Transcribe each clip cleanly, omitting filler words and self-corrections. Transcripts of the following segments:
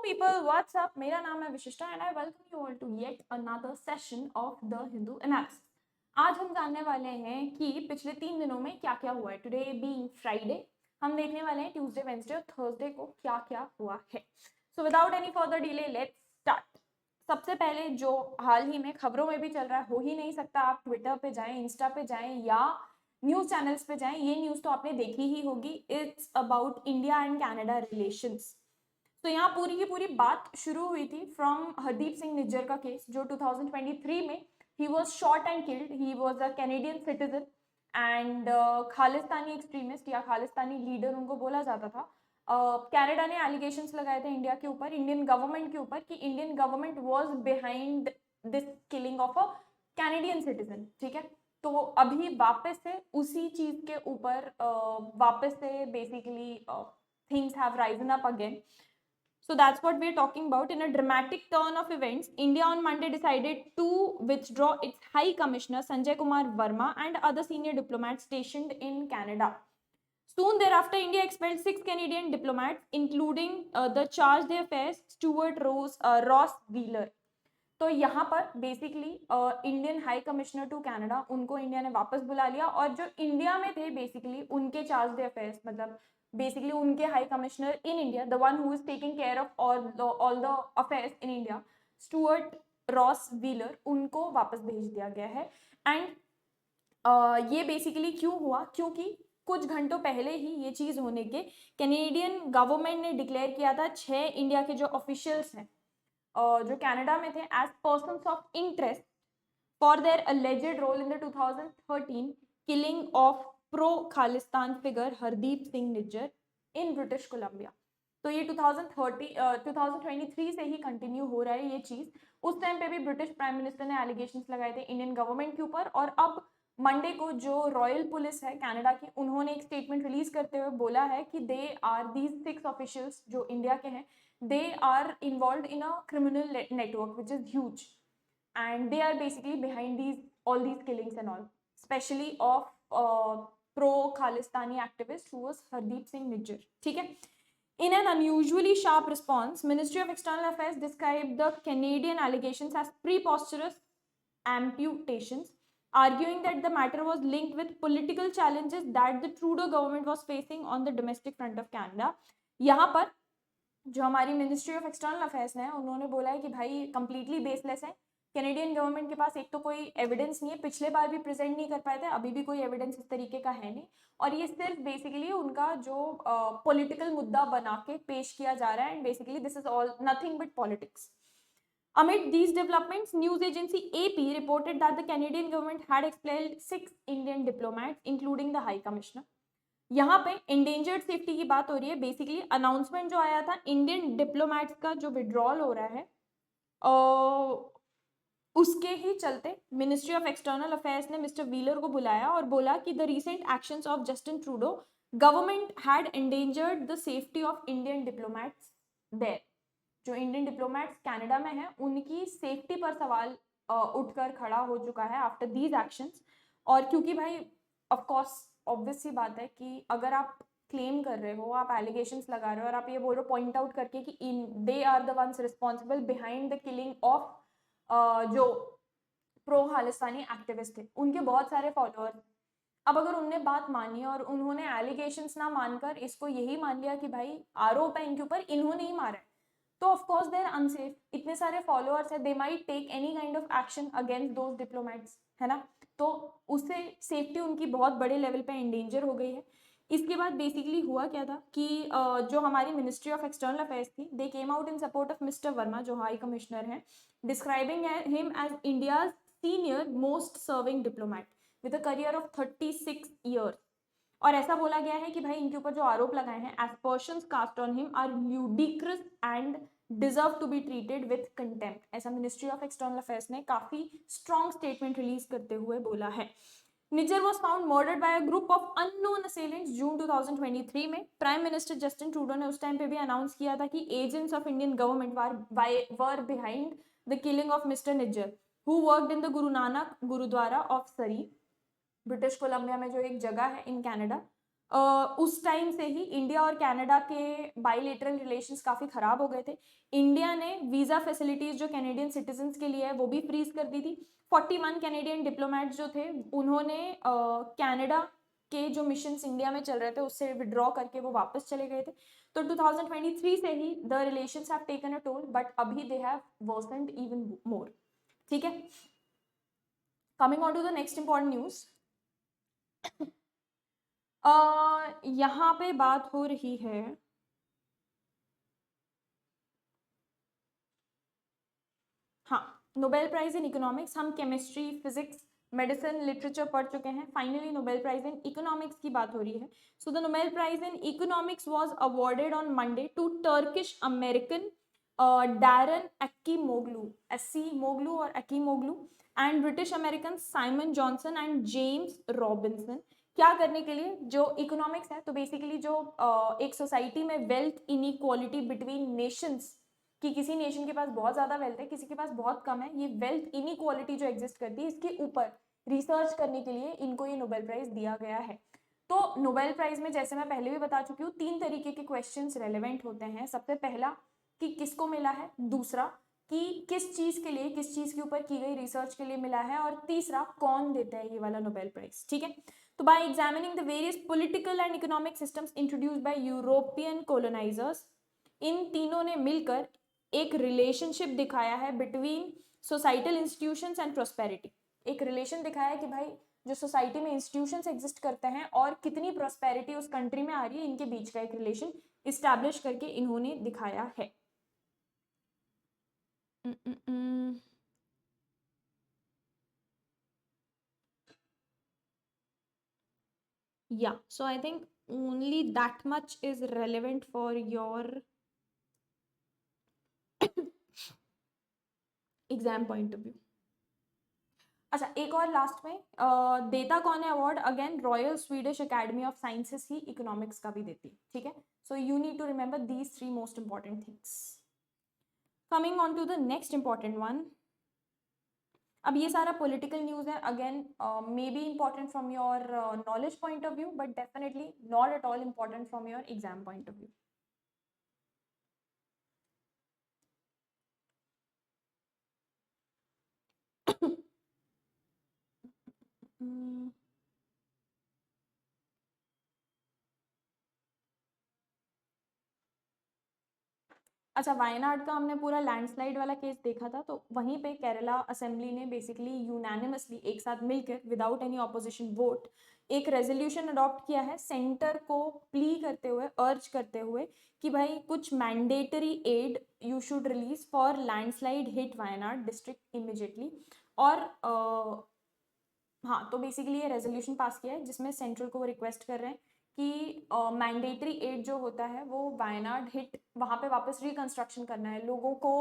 people, what's up? मेरा नाम है Vishishta and I welcome you all to yet another session of the Hindu analysis. आज हम जानने वाले हैं कि पिछले 3 दिनों में क्या क्या हुआ है। टुडे बीइंग फ्राइडे, हम देखने वाले हैं ट्यूसडे, वेंसडे और थर्सडे को क्या क्या हुआ है। So without any further delay let's start. सबसे पहले जो हाल ही में खबरों में भी चल रहा है, हो ही नहीं सकता, आप ट्विटर पे जाएं, इंस्टा पे जाएं या न्यूज चैनल्स पे जाएं, ये न्यूज तो आपने देखी ही होगी। It's about India and Canada relations. तो यहाँ पूरी की पूरी बात शुरू हुई थी फ्रॉम हरदीप सिंह निज्जर का केस, जो 2023 में he was shot and killed. He was a Canadian citizen and Khalistani extremist या खालिस्तानी लीडर उनको बोला जाता था। कनाडा ने एलिगेशंस लगाए थे इंडिया के ऊपर, इंडियन गवर्नमेंट के ऊपर, कि Indian government was behind this killing of a Canadian citizen. ठीक है, तो अभी वापस से उसी चीज के ऊपर वापस से basically things have risen up again. So that's what we're talking about. In a dramatic turn of events, India on Monday decided to withdraw its High Commissioner Sanjay Kumar Verma and other senior diplomats stationed in Canada. Soon thereafter, India expelled 6 Canadian diplomats, including the charge d'affaires Stuart Ross Wheeler. तो यहाँ पर basically Indian high commissioner to Canada, उनको India ने वापस बुला लिया, और जो इंडिया में थे बेसिकली उनके चार्ज द अफेयर्स, मतलब बेसिकली उनके high commissioner in India, the one who is taking care of all the affairs in India, Stuart Ross wheeler, उनको वापस भेज दिया गया है। एंड ये बेसिकली क्यों हुआ? क्योंकि कुछ घंटों पहले ही ये चीज होने के कैनेडियन गवर्नमेंट ने डिक्लेयर किया था 6 इंडिया के जो ऑफिशियल्स हैं जो कनाडा में थे as persons of interest for their alleged role in the 2013 killing of pro Khalistan figure Hardeep Singh Nijjar in British Columbia. तो ये 2023 से ही कंटिन्यू हो रहा है ये चीज। उस टाइम पे भी ब्रिटिश प्राइम मिनिस्टर ने एलिगेशंस लगाए थे इंडियन गवर्नमेंट के ऊपर, और अब मंडे को जो रॉयल पुलिस है कनाडा की, उन्होंने एक स्टेटमेंट रिलीज करते हुए बोला है कि दे आर दीज 6 ऑफिशियल्स जो इंडिया के हैं, they are involved in a criminal network which is huge, and they are basically behind all these killings and all, especially of pro Khalistani activist who was Hardeep Singh Nijjar. ठीक है, in an unusually sharp response, Ministry of External Affairs described the Canadian allegations as preposterous amputations, arguing that the matter was linked with political challenges that the Trudeau government was facing on the domestic front of Canada. यहाँ पर जो हमारी ministry of external affairs ने, उन्होंने बोला है कि भाई कंप्लीटली बेसलेस है। कैनेडियन गवर्नमेंट के पास एक तो कोई एविडेंस नहीं है, पिछले बार भी प्रेजेंट नहीं कर पाए थे, अभी भी कोई एविडेंस इस तरीके का है नहीं, और ये सिर्फ बेसिकली उनका जो पॉलिटिकल मुद्दा बना के पेश किया जा रहा है, and basically this is all nothing but politics. Amid these developments, news agency AP reported that the Canadian government had expelled 6 Indian diplomats, including the High Commissioner. यहाँ पे इंडेंजर्ड सेफ्टी की बात हो रही है। बेसिकली अनाउंसमेंट जो आया था इंडियन डिप्लोमेट्स का जो विड्रॉल हो रहा है, उसके ही चलते मिनिस्ट्री ऑफ एक्सटर्नल अफेयर्स ने मिस्टर व्हीलर को बुलाया और बोला कि the recent actions of Justin Trudeau government had endangered the safety of Indian diplomats there. जो इंडियन डिप्लोमेट्स कनाडा में हैं, उनकी सेफ्टी पर सवाल उठकर खड़ा हो चुका है आफ्टर दीज एक्शंस। और क्योंकि भाई ऑफ कोर्स ऑब्वियस सी बात है कि अगर आप क्लेम कर रहे हो, आप एलिगेशंस लगा रहे हो, और आप ये बोल रहे हो पॉइंट आउट करके कि they are the ones responsible behind the killing of जो प्रो खालिस्तानी एक्टिविस्ट थे, उनके बहुत सारे फॉलोअर्स। अब अगर उनने बात मानी और उन्होंने एलिगेशंस ना मानकर इसको यही मान लिया कि भाई आरोप है इनके ऊपर, इन्होंने ही मारा है, तो of course they are unsafe. इतने सारे फॉलोअर्स है, they might take any kind of action against those diplomats, है ना। तो उससे सेफ्टी उनकी बहुत बड़े लेवल पे एंडेंजर हो गई है। इसके बाद बेसिकली हुआ क्या था कि जो हमारी मिनिस्ट्री ऑफ एक्सटर्नल अफेयर्स थी, they came out in support of mister Verma जो हाई कमिश्नर हैं, describing him as India's senior most serving diplomat with a career of 36 years. और ऐसा बोला गया है कि भाई इनके ऊपर जो आरोप लगाए हैं, aspersions cast on him are ludicrous and deserve to be treated with contempt, ऐसा मिनिस्ट्री ऑफ एक्सटर्नल अफेयर्स ने काफी स्ट्रॉन्ग स्टेटमेंट रिलीज करते हुए बोला है। Nijjar was found murdered by a group of unknown assailants जून 2023 में। प्राइम मिनिस्टर जस्टिन ट्रूडो ने उस टाइम पे भी अनाउंस किया था कि agents of Indian government were behind the killing of mister Nijjar who worked in the Guru Nanak gurdwara of सरी, ब्रिटिश कोलंबिया में जो एक जगह है इन कनाडा, उस टाइम से ही इंडिया और कनाडा के बाइलेटरल रिलेशंस काफ़ी ख़राब हो गए थे। इंडिया ने वीज़ा फैसिलिटीज़ जो कैनेडियन सिटीजन्स के लिए है वो भी फ्रीज कर दी थी। 41 कैनेडियन डिप्लोमेट्स जो थे उन्होंने कनाडा के जो मिशंस इंडिया में चल रहे थे उससे विड्रॉ करके वो वापस चले गए थे। तो 2023 से ही the relations have taken a toll, but अभी they have worsened even more. ठीक है, coming on to the next important news. यहाँ पे बात हो रही है, हाँ, नोबेल प्राइज इन इकोनॉमिक्स। हम केमिस्ट्री, फिजिक्स, मेडिसिन, लिटरेचर पढ़ चुके हैं, finally Nobel prize in economics की बात हो रही है। So the Nobel prize in economics was awarded on Monday to Turkish American Darren एक्कीमोग्लू, Acemoglu और Acemoglu, and British American Simon Johnson and James Robinson. क्या करने के लिए? जो इकोनॉमिक्स है तो बेसिकली जो एक सोसाइटी में वेल्थ इनइक्वालिटी बिटवीन नेशंस, कि किसी नेशन के पास बहुत ज्यादा वेल्थ है, किसी के पास बहुत कम है, ये वेल्थ इनइक्वालिटी जो एग्जिस्ट करती है इसके ऊपर रिसर्च करने के लिए इनको ये नोबेल प्राइज दिया गया है। तो नोबेल प्राइज में जैसे मैं पहले भी बता चुकी हूँ 3 तरीके के क्वेश्चंस रेलेवेंट होते हैं। सबसे पहला कि किसको मिला है, दूसरा कि किस चीज के लिए, किस चीज के ऊपर की गई रिसर्च के लिए मिला है, और तीसरा कौन देता है ये वाला नोबेल प्राइज। ठीक है, तो by examining the various political and economic systems introduced by European colonisers, इन तीनों ने मिलकर एक रिलेशनशिप दिखाया है between societal institutions and prosperity. एक रिलेशन दिखाया है कि भाई जो सोसाइटी में इंस्टीट्यूशंस एग्जिस्ट करते हैं और कितनी प्रोस्पेरिटी उस कंट्री में आ रही है, इनके बीच का एक रिलेशन इस्टेब्लिश करके इन्होंने दिखाया है। Yeah, so I think only that much is relevant for your exam point of view. अच्छा, एक और लास्ट में देता कौन है award? Again Royal Swedish Academy of Sciences ही इकोनॉमिक्स का भी देती है। ठीक है, so you need to remember these 3 most important things. Coming on to the next important one. अब ये सारा पॉलिटिकल न्यूज़ है, again may be important from your knowledge point of view, but definitely not at all important from your exam point of view. अच्छा, वायनाड का हमने पूरा landslide वाला case देखा था, तो वहीं पे केरला असेंबली ने बेसिकली यूनानिमसली एक साथ मिलकर विदाउट एनी ऑपोजिशन वोट एक रेजोल्यूशन अडॉप्ट किया है, सेंटर को प्ली करते हुए, अर्ज करते हुए कि भाई कुछ mandatory aid you should release for landslide hit Wayanad district immediately. और हाँ, तो बेसिकली ये रेजोल्यूशन पास किया है जिसमें सेंट्रल को वो रिक्वेस्ट कर रहे हैं कि मैंडेटरी एड जो होता है वो वायनाड हिट वहाँ पे वापस रिकंस्ट्रक्शन करना है, लोगों को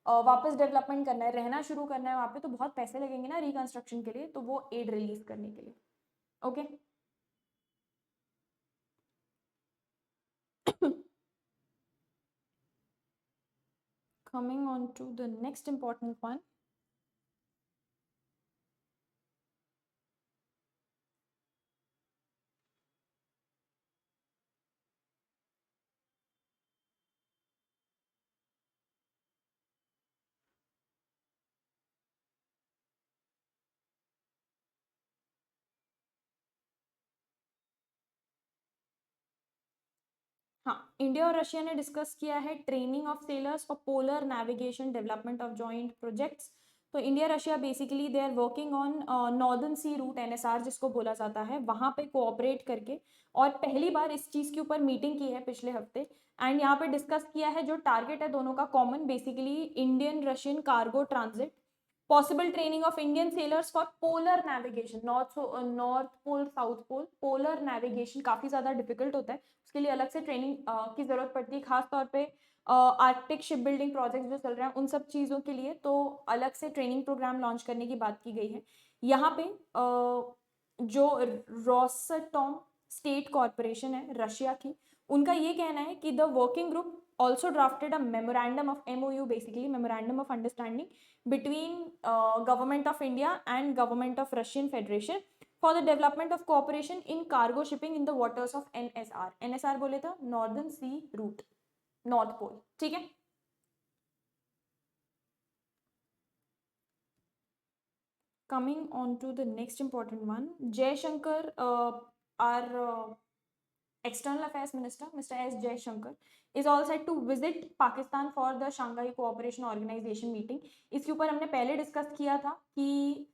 वापस डेवलपमेंट करना है, रहना शुरू करना है वहाँ पे, तो बहुत पैसे लगेंगे ना रिकंस्ट्रक्शन के लिए, तो वो एड रिलीज करने के लिए। Okay coming on to the next important one. हाँ, इंडिया और रशिया ने डिस्कस किया है training of sailors for polar navigation development of joint projects. तो India Russia basically they are working on northern sea route NSR जिसको बोला जाता है, वहाँ पे कोऑपरेट करके, और पहली बार इस चीज़ के ऊपर मीटिंग की है पिछले हफ्ते, एंड यहाँ पे डिस्कस किया है जो टारगेट है दोनों का common, basically Indian Russian cargo transit, possible training of Indian sailors for polar navigation, north pole south pole, polar navigation काफ़ी ज़्यादा डिफिकल्ट होता है, उसके लिए अलग से ट्रेनिंग की ज़रूरत पड़ती है, खासतौर पे आर्कटिक शिप बिल्डिंग प्रोजेक्ट जो चल रहे हैं उन सब चीज़ों के लिए, तो अलग से ट्रेनिंग प्रोग्राम लॉन्च करने की बात की गई है। यहाँ पे जो रोसटॉम स्टेट कॉरपोरेशन है रशिया की, उनका ये कहना है कि the working group also drafted a memorandum of MOU, basically memorandum of understanding between government of India and government of Russian Federation for the development of cooperation in cargo shipping in the waters of NSR. NSR बोले तो northern sea root, north pole. ठीक है. Coming on to the next important one, Jaishankar, our External Affairs Minister, Mr. S. Jaishankar, is all set to visit Pakistan for the Shanghai Cooperation Organization meeting. इसके ऊपर हमने पहले discuss किया था कि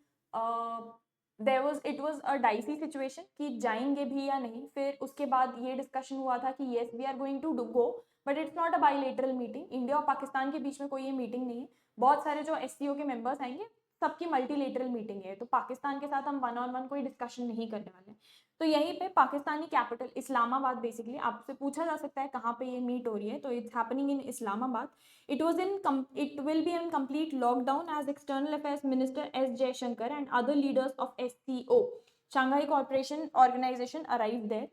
it was a dicey situation कि जाएंगे भी या नहीं. फिर उसके बाद ये डिस्कशन हुआ था कि yes we are going to go, but it's not a bilateral meeting. India और पाकिस्तान के बीच में कोई ये मीटिंग नहीं है. बहुत सारे जो SCO के मेंबर्स आएंगे सबकी मल्टीलेटरल मीटिंग है, तो पाकिस्तान के साथ हम वन ऑन वन कोई डिस्कशन नहीं करने वाले. तो यहीं पे पाकिस्तानी कैपिटल इस्लामाबाद, बेसिकली आपसे पूछा जा सकता है कहाँ पे ये मीट हो रही है, तो it's happening in Islamabad. It will be in complete lockdown as external affairs minister S. Jaishankar and other leaders of SCO, Shanghai Cooperation Organization, arrived there.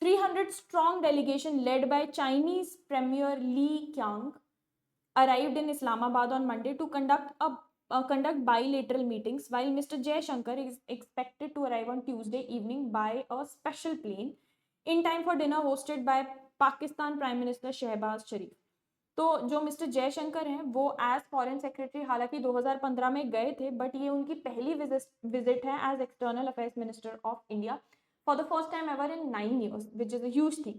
300 strong delegation led by Chinese Premier Li Qiang arrived in Islamabad on Monday to conduct bilateral meetings, while Mr. Jaishankar is expected to arrive on Tuesday evening by a special plane in time for dinner hosted by Pakistan Prime Minister Shehbaz Sharif. तो जो mister Jaishankar हैं वो as foreign secretary हालांकि 2015 में गए थे, but ये उनकी पहली विजिट है as external affairs minister of India for the first time ever in 9 years, which is a huge thing.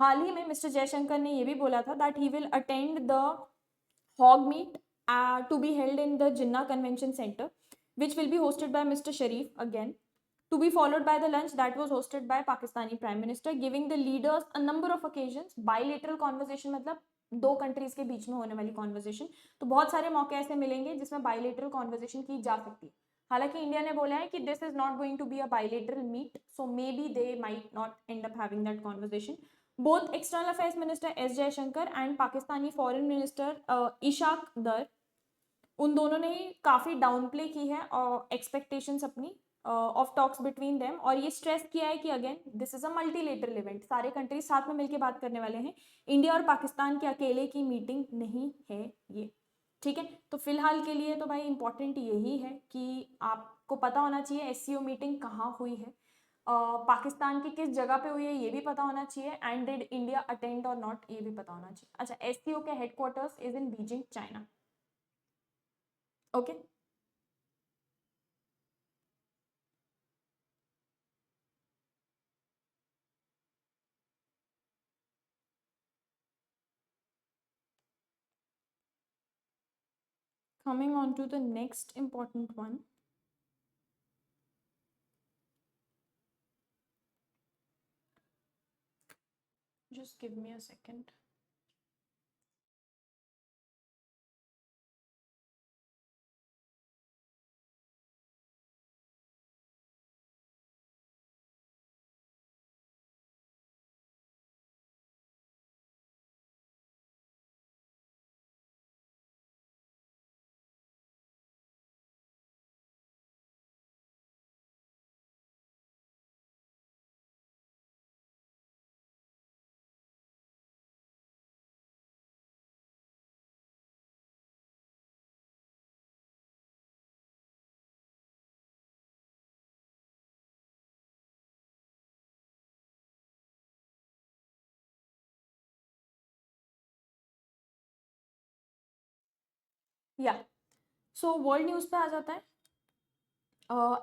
हाल ही में मिस्टर जयशंकर ने ये भी बोला था that he will attend the hog meet to be held in the Jinnah Convention Center, which will be hosted by Mr. Sharif again, to be followed by the lunch that was hosted by Pakistani Prime Minister, giving the leaders a number of occasions. Bilateral conversation मतलब दो countries के बीच में होने वाली conversation, तो बहुत सारे मौके ऐसे मिलेंगे जिसमें बायलेटरल कॉन्वर्जेशन की जा सकती है. हालांकि इंडिया ने बोला है कि this is not going to be a bilateral meet, so may be they might not end up having that conversation. Both External Affairs Minister S. Jaishankar and Pakistani Foreign Minister Ishaq Dar, उन दोनों ने काफ़ी down play की है expectations अपनी of talks between them, और ये stress किया है कि again this is a multilateral event, सारे कंट्रीज साथ में मिलकर बात करने वाले हैं, इंडिया और पाकिस्तान के अकेले की मीटिंग नहीं है ये. ठीक है, तो फिलहाल के लिए तो भाई इंपॉर्टेंट यही है कि आपको पता होना चाहिए SCO मीटिंग कहाँ हुई है, पाकिस्तान की किस जगह पे हुई है ये भी पता होना चाहिए, एंड डिड इंडिया अटेंड और नॉट ये भी पता होना चाहिए. अच्छा, SCO के headquarters is in Beijing, China. Okay. Coming on to the next important one. Just give me a second. Yeah. So world news पे आ जाता है.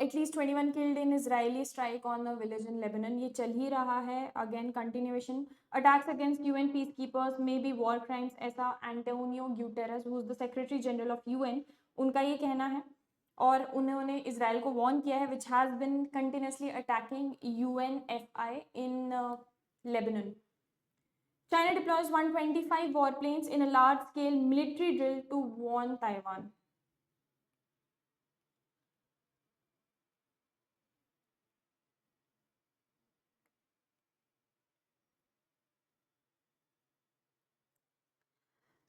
At least 21 killed in Israeli strike on a village in Lebanon. ये चल ही रहा है. Again continuation. Attacks against UN peacekeepers may be war crimes, ऐसा Antonio Guterres, who is the Secretary General of UN, उनका ये कहना है. और उन्होंने इसराइल को वार्न किया है, which has been continuously attacking UNFI in Lebanon. China deploys 125 warplanes in a large-scale military drill to warn Taiwan.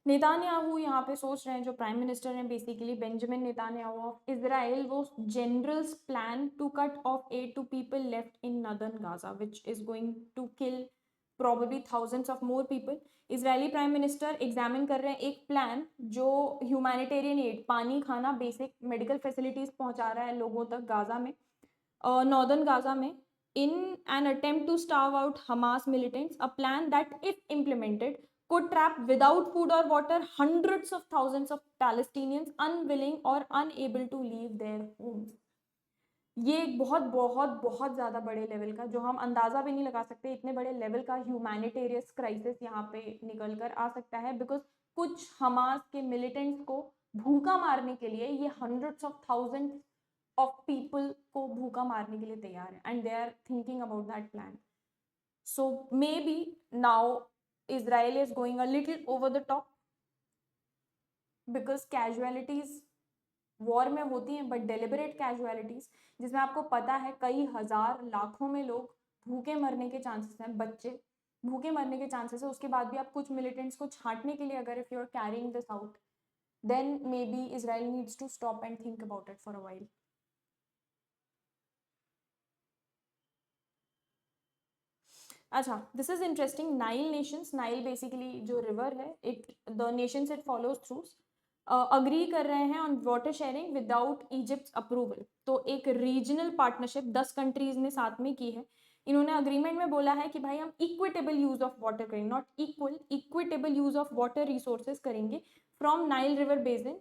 Netanyahu यहाँ पे सोच रहे हैं, जो प्राइम मिनिस्टर हैं basically Benjamin Netanyahu of Israel, वो generals plan to cut off aid to people left in northern Gaza, which is going to kill probably thousands of more people. Israeli prime minister examine कर रहे हैं एक plan जो humanitarian add, पानी, खाना, basic medical facilities पहुंचा रहा है लोगों तक गाजा में, नॉर्दर्न गाजा में, in an attempt to starve out Hamas militants, a plan that, if implemented, could trap without food or water hundreds of thousands of Palestinians unwilling or unable to leave their homes. ये एक बहुत बहुत बहुत ज़्यादा बड़े level का, जो हम अंदाज़ा भी नहीं लगा सकते, इतने बड़े लेवल का ह्यूमैनिटेरियस क्राइसिस यहाँ पे निकल कर आ सकता है, बिकॉज कुछ हमास के मिलिटेंट्स को भूखा मारने के लिए ये hundreds of thousands of people को भूखा मारने के लिए तैयार है, and they are thinking about that plan. So may be now Israel is going a little over the top because casualties war में होती हैं, बट डेलिबरेट कैजुअलिटीज जिसमें आपको पता है कई हजार लाखों में लोग भूखे मरने के चांसेस हैं, बच्चे भूखे मरने के चांसेस है, उसके बाद भी आप कुछ मिलिटेंट्स को छांटने के लिए अगर if you are carrying this out, then maybe Israel needs to stop and think about it for a while. अच्छा, this is interesting. Nile nations, Nile basically जो रिवर है, it the nations it follows through agree कर रहे हैं on water sharing without Egypt approval. तो एक regional partnership 10 countries ने साथ में की है. इन्होंने अग्रीमेंट में बोला है कि भाई हम इक्विटेबल यूज ऑफ वाटर करेंगे, not equal, equitable use of water resources करेंगे from Nile river basin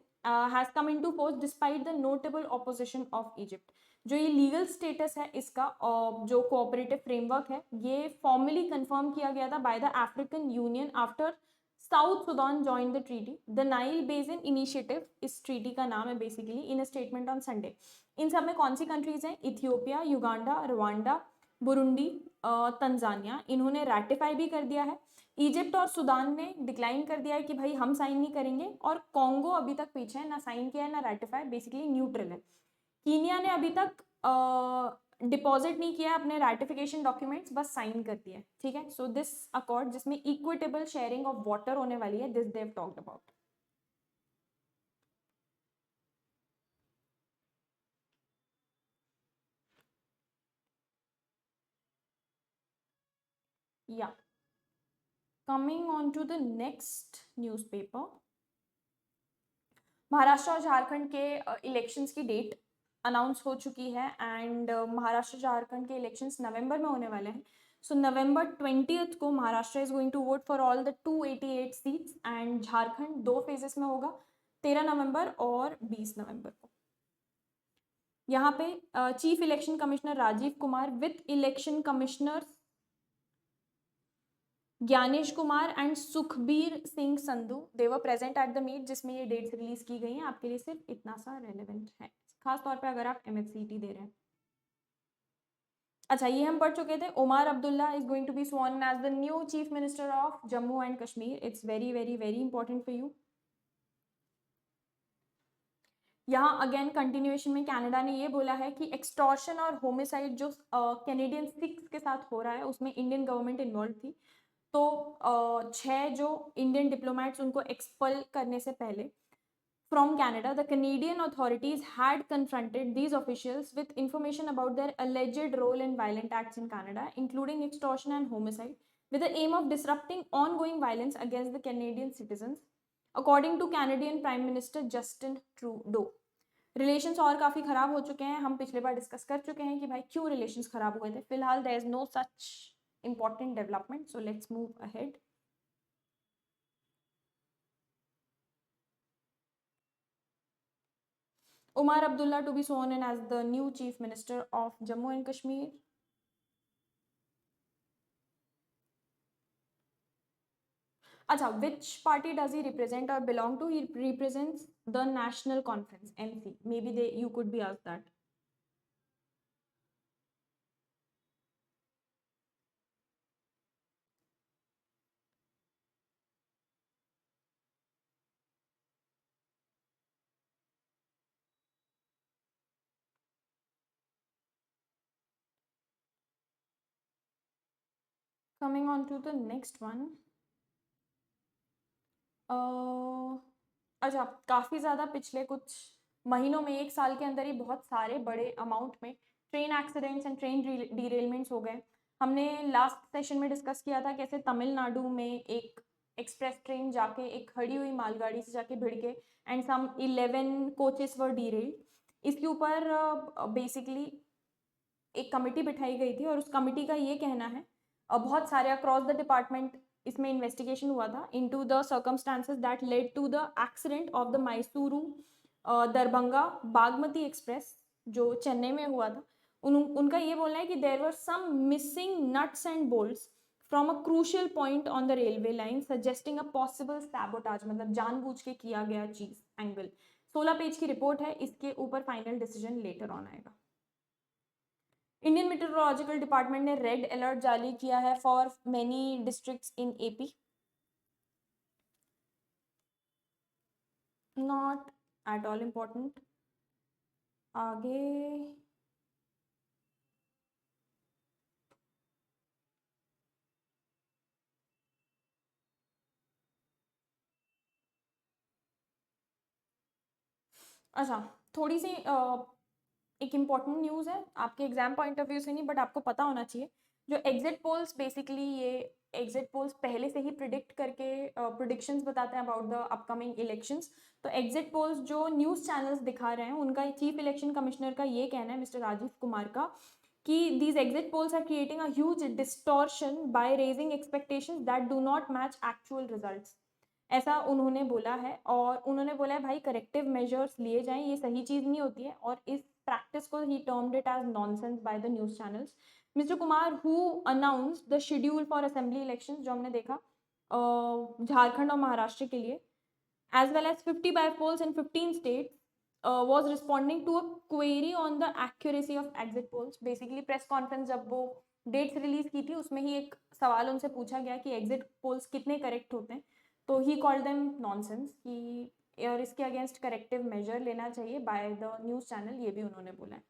has come into force despite the notable opposition of Egypt. जो ये लीगल स्टेटस है इसका, जो कोऑपरेटिव फ्रेमवर्क है, ये फॉर्मली कंफर्म किया गया था by the African Union after South Sudan join the treaty. The Nile basin initiative इस ट्रीटी का नाम है basically, in a statement on Sunday. इन सब में कौन सी कंट्रीज हैं? Ethiopia, Uganda, Rwanda, Burundi, Tanzania. इन्होंने रैटिफाई भी कर दिया है. इजिप्ट और सुडान ने डिक्लाइन कर दिया है कि भाई हम साइन नहीं करेंगे, और कॉन्गो अभी तक पीछे है, ना साइन किया है ना रैटिफाई, बेसिकली न्यूट्रल है. कीनिया ने अभी तक डिपॉजिट नहीं किया अपने रैटिफिकेशन डॉक्यूमेंट्स, बस साइन कर दिया है. ठीक है, सो दिस अकॉर्ड जिसमें इक्विटेबल शेयरिंग ऑफ वाटर होने वाली है, this they've talked about. Yeah coming on to the next newspaper. Maharashtra और झारखंड के इलेक्शंस की डेट अनाउंस हो चुकी है, एंड महाराष्ट्र झारखंड के इलेक्शंस नवंबर में होने वाले हैं. सो नवंबर 20th को Maharashtra is going to vote for all the 288 seats, and Jharkhand 2 phases में होगा, 13 नवंबर और 20 नवंबर को. यहाँ पे chief election commissioner Rajiv Kumar with election commissioner Gyanesh Kumar and Sukhbir Singh Sandhu, they were present at the meet, जिसमें ये डेट्स रिलीज की गई हैं. आपके लिए सिर्फ इतना सा रेलेवेंट है, खास तौर पे अगर आप MFCT दे रहे हैं. अच्छा, ये हम पढ़ चुके थे. Omar Abdullah is going to be sworn as the new chief minister of Jammu and Kashmir. It's very very very important for you. यहाँ अगेन कंटिन्यूएशन में कनाडा ने ये बोला है कि एक्सटॉर्शन और होमिसाइड जो कैनेडियन सिख्स के साथ हो रहा है, उसमें इंडियन गवर्नमेंट इन्वॉल्व थी. तो 6 जो इंडियन डिप्लोमेट्स, उनको एक्सपल करने से पहले from Canada, the Canadian authorities had confronted these officials with information about their alleged role in violent acts in Canada, including extortion and homicide, with the aim of disrupting ongoing violence against the Canadian citizens, according to Canadian Prime Minister Justin Trudeau. Relations और काफ़ी ख़राब हो चुके हैं. हम पिछले बार discuss कर चुके हैं कि भाई क्यों रिलेशंस ख़राब हुए थे. फिलहाल there is no such important development, so let's move ahead. Umar Abdullah to be sworn in as the new chief minister of Jammu and Kashmir. Acha, which party does he represent or belong to? He represents the National Conference, NC. Maybe you could be asked that. Coming on to the next one. अच्छा, काफ़ी ज़्यादा पिछले कुछ महीनों में, 1 साल के अंदर ही बहुत सारे बड़े अमाउंट में ट्रेन एक्सीडेंट्स एंड ट्रेन डीरेलमेंट्स हो गए. हमने लास्ट सेशन में डिस्कस किया था कैसे तमिलनाडु में एक एक्सप्रेस ट्रेन जाके एक खड़ी हुई मालगाड़ी से जाके भिड़ के and some 11 coaches were derailed. इसके ऊपर बेसिकली एक कमेटी बिठाई गई थी और उस कमेटी का ये कहना है, बहुत सारे अक्रॉस द डिपार्टमेंट इसमें इन्वेस्टिगेशन हुआ था into the circumstances that led to the accident of the Mysuru Darbhanga Bagmati express जो चेन्नई में हुआ था। उनका ये बोलना है कि there were some missing nuts and bolts from a crucial point on the railway line suggesting a possible sabotage, मतलब जानबूझ के किया गया चीज एंगल। 16 पेज की रिपोर्ट है, इसके ऊपर फाइनल डिसीजन लेटर ऑन आएगा। इंडियन मेट्रोलॉजिकल डिपार्टमेंट ने रेड अलर्ट जारी किया है for many districts in AP. Not at all important. आगे अच्छा, थोड़ी सी एक इम्पॉर्टेंट न्यूज़ है, आपके एग्जाम पॉइंट ऑफ व्यू से नहीं बट आपको पता होना चाहिए। जो एग्जिट पोल्स बेसिकली ये एग्जिट पोल्स पहले से ही प्रिडिक्ट करके प्रिडिक्शंस बताते हैं अबाउट द अपकमिंग इलेक्शंस। तो एग्जिट पोल्स जो न्यूज़ चैनल्स दिखा रहे हैं उनका चीफ इलेक्शन कमिश्नर का ये कहना है मिस्टर राजीव कुमार का कि these exit polls are creating a huge distortion by raising expectations that do not match actual results, ऐसा उन्होंने बोला है। और उन्होंने बोला है भाई करेक्टिव मेजर्स लिए जाएं, ये सही चीज़ नहीं होती है। और इस प्रैक्टिस को ही termed it as nonsense by the news channels. Mister Kumar who announce the schedule for assembly election जो हमने देखा झारखंड और महाराष्ट्र के लिए, as well as 50 by-polls in 15 states, was responding to a query on the accuracy of exit polls. Basically press conference जब वो dates release की थी उसमें ही एक सवाल उनसे पूछा गया कि एग्जिट पोल्स कितने करेक्ट होते हैं, तो ही कॉल्ड देम नॉनसेंस कि और इसके अगेंस्ट करेक्टिव मेजर लेना चाहिए बाय द न्यूज़ चैनल, ये भी उन्होंने बोला है।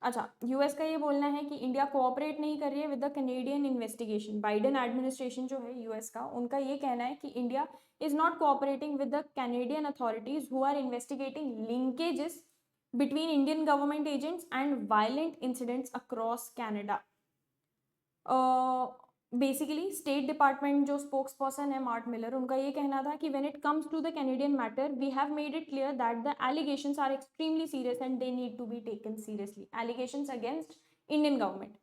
अच्छा, यूएस का ये बोलना है कि इंडिया कोऑपरेट नहीं कर रही है with the Canadian investigation. Biden administration जो है यूएस का, उनका ये कहना है कि India is not cooperating with the Canadian authorities who are investigating linkages between Indian government agents and violent incidents across Canada. Basically state department जो spokesperson है मार्ट मिलर, उनका ये कहना था कि when it comes to the Canadian matter we have made it clear that the allegations are extremely serious and they need to be taken seriously, allegations against Indian government,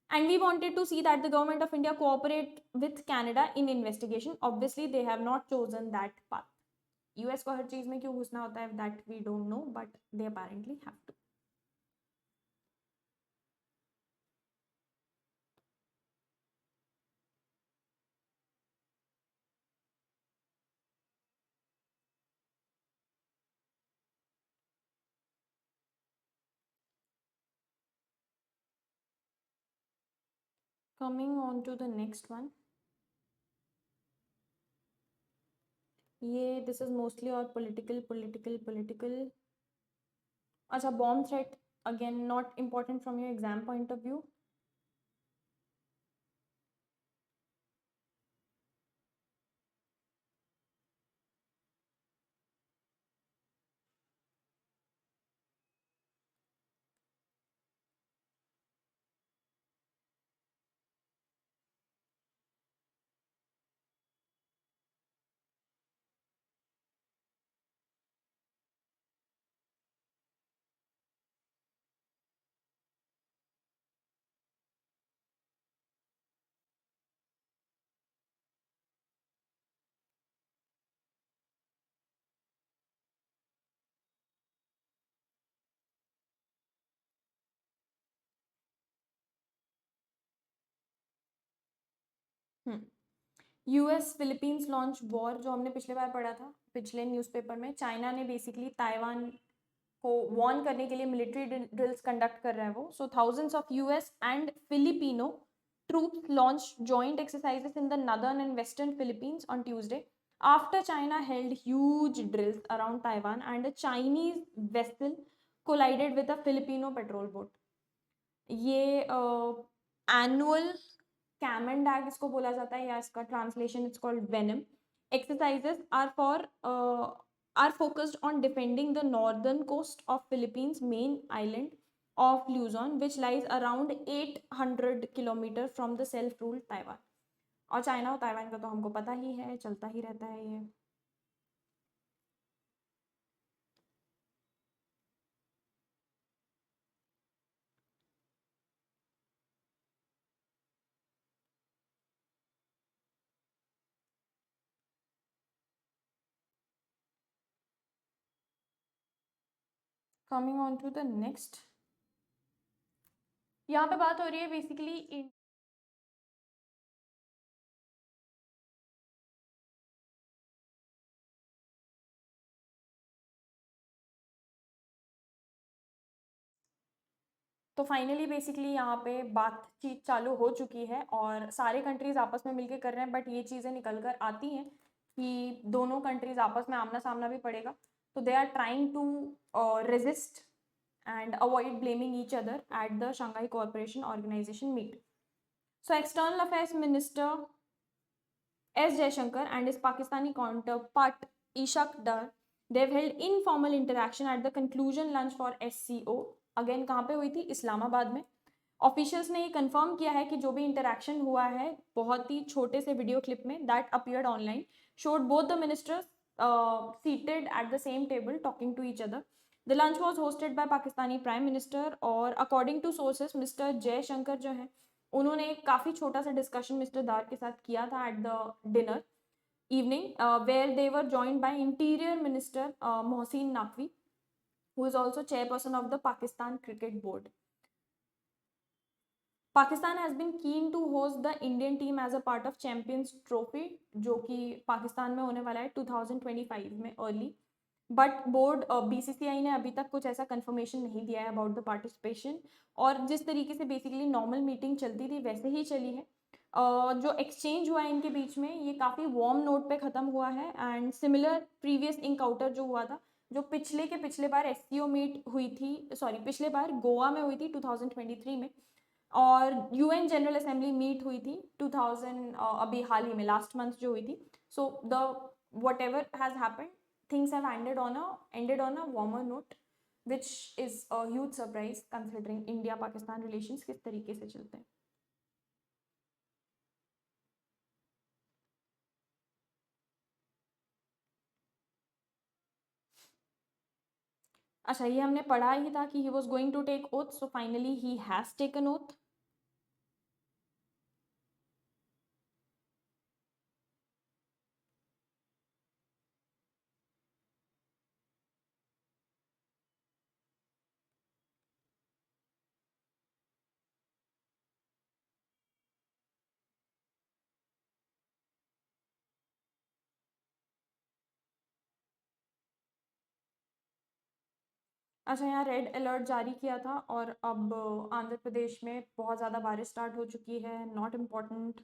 and we wanted to see that the government of India cooperate with Canada in investigation. Obviously they have not chosen that path. US को हर चीज में क्यों घुसना होता है that we don't know, but they apparently have to. Coming on to the next one, ये this is mostly और political. अच्छा, bomb threat again not important from your exam point of view. US Philippines launch war, जो हमने पिछले बार पढ़ा था पिछले newspaper में, चाइना ने बेसिकली ताइवान को वॉर्न करने के लिए मिलिट्री ड्रिल्स कंडक्ट कर रहा है वो। So thousands of US and Filipino troops launched joint exercises in the northern and western Philippines on Tuesday after China held huge drills around Taiwan and a Chinese vessel collided with a Filipino patrol boat. ये annual Kamandag इसको बोला जाता है, या इसका translation it's called venom exercises are for are focused on defending the northern coast of Philippines main island of Luzon, which lies around 800 kilometre from the self-ruled Taiwan. और China और Taiwan का तो हमको पता ही है, चलता ही रहता है ये. Coming on to the next, यहाँ पे बात हो रही है बेसिकली तो फाइनली बेसिकली यहाँ पे बातचीत चालू हो चुकी है और सारे कंट्रीज आपस में मिलकर कर रहे हैं, बट ये चीज़ें निकल कर आती हैं कि दोनों कंट्रीज आपस में आमना सामना भी पड़ेगा. तो they are trying to resist and avoid blaming each other at the Shanghai Cooperation Organization meet. So External Affairs Minister S. Jaishankar and his Pakistani counterpart Ishaq Dar, they've held informal interaction at the conclusion lunch for SCO. Again कहाँ पे हुई थी? इस्लामाबाद में. Officials ने ये confirm किया है कि जो भी इंटरेक्शन हुआ है बहुत ही छोटे से वीडियो क्लिप में that appeared online showed both the ministers seated at the same table talking to each other. The lunch was hosted by Pakistani Prime Minister और according to sources mister Jaishankar जो हैं उन्होंने एक काफ़ी छोटा सा डिस्कशन मिस्टर दार के साथ किया था at the dinner evening where they were joined by interior minister Mohsin Naqvi who is also chairperson of the Pakistan Cricket Board. Pakistan has been keen to host the Indian team as a part of Champions Trophy जो कि पाकिस्तान में होने वाला है 2025 में early, but board BCCI ने अभी तक कुछ ऐसा कंफर्मेशन नहीं दिया है अबाउट द पार्टिसिपेशन. और जिस तरीके से बेसिकली नॉर्मल मीटिंग चलती थी वैसे ही चली है. जो एक्सचेंज हुआ है इनके बीच में ये काफ़ी वार्म नोट पे ख़त्म हुआ है एंड सिमिलर प्रीवियस इनकाउंटर जो हुआ था जो पिछले बार एससीओ मीट हुई थी, सॉरी पिछले बार गोवा में हुई थी 2023 में, और यूएन जनरल असेंबली मीट हुई थी 2000 अभी हाल ही में लास्ट मंथ जो हुई थी. So the what ever has happened things have ended on a warmer note, which is a huge surprise considering India Pakistan relations किस तरीके से चलते हैं. अच्छा ये हमने पढ़ा ही था कि he was going to take oath, so finally he has taken oath. अच्छा यहाँ रेड अलर्ट जारी किया था और अब आंध्र प्रदेश में बहुत ज़्यादा बारिश स्टार्ट हो चुकी है. Not important.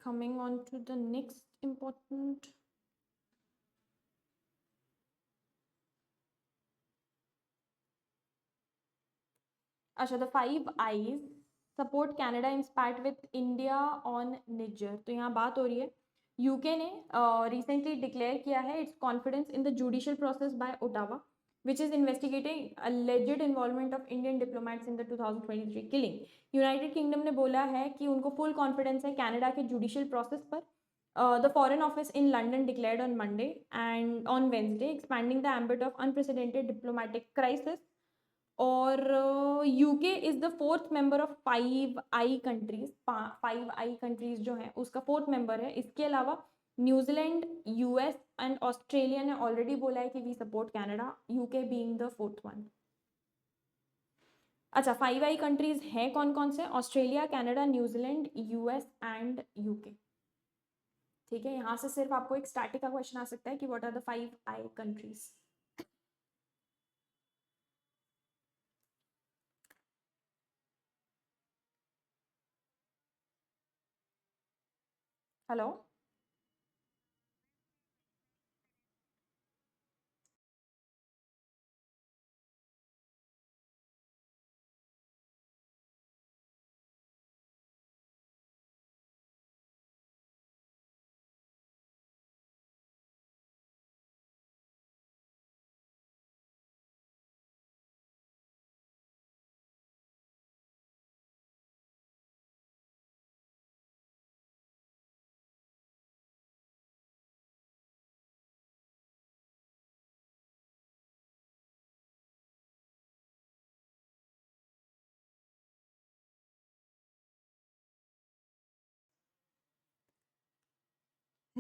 Coming on to the next important. अच्छा the 5 eyes support Canada in spat with India on Nijjar. तो यहाँ बात हो रही है यूके ने रिसेंटली डिक्लेयर किया है it's confidence in the judicial process by Ottawa which is investigating alleged involvement of Indian diplomats in the 2023 killing. United Kingdom ने बोला है कि उनको फुल कॉन्फिडेंस है कनाडा के जुडिशियल प्रोसेस पर. The foreign office in London declared on Monday and on Wednesday expanding the ambit of unprecedented diplomatic crisis. और UK is the fourth member of 5 I countries. 5 I countries जो हैं उसका fourth member है. इसके अलावा New Zealand, US and Australia ने already बोला है कि we support Canada, UK being the fourth one. अच्छा 5 आई कंट्रीज हैं कौन कौन से? Australia, Canada, New Zealand, US and UK. ठीक है, यहाँ से सिर्फ आपको एक स्टैटिक का क्वेश्चन आ सकता है कि what are the 5 I countries. Hello.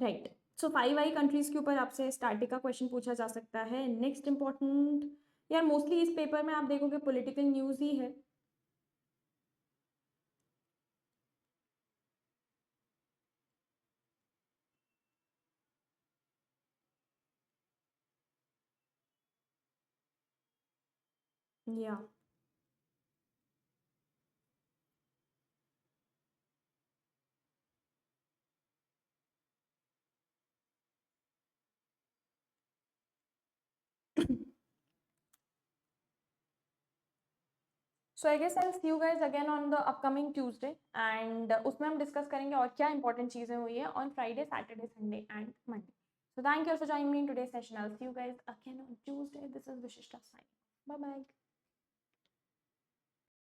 Right. So 5 I countries के ऊपर आपसे स्टैटिक का क्वेश्चन पूछा जा सकता है। नेक्स्ट इंपॉर्टेंट, यार मोस्टली इस पेपर में आप देखोगे पॉलिटिकल न्यूज़ ही है। या so I guess I see you guys again on the upcoming Tuesday, and उसमें हम डिस्कस करेंगे और क्या इंपॉर्टेंट चीज़ें हुई है on Friday, Saturday, Sunday and Monday. So thank you for joining me in today session. I will see you guys again on Tuesday. This is Vishishta signing. Bye bye.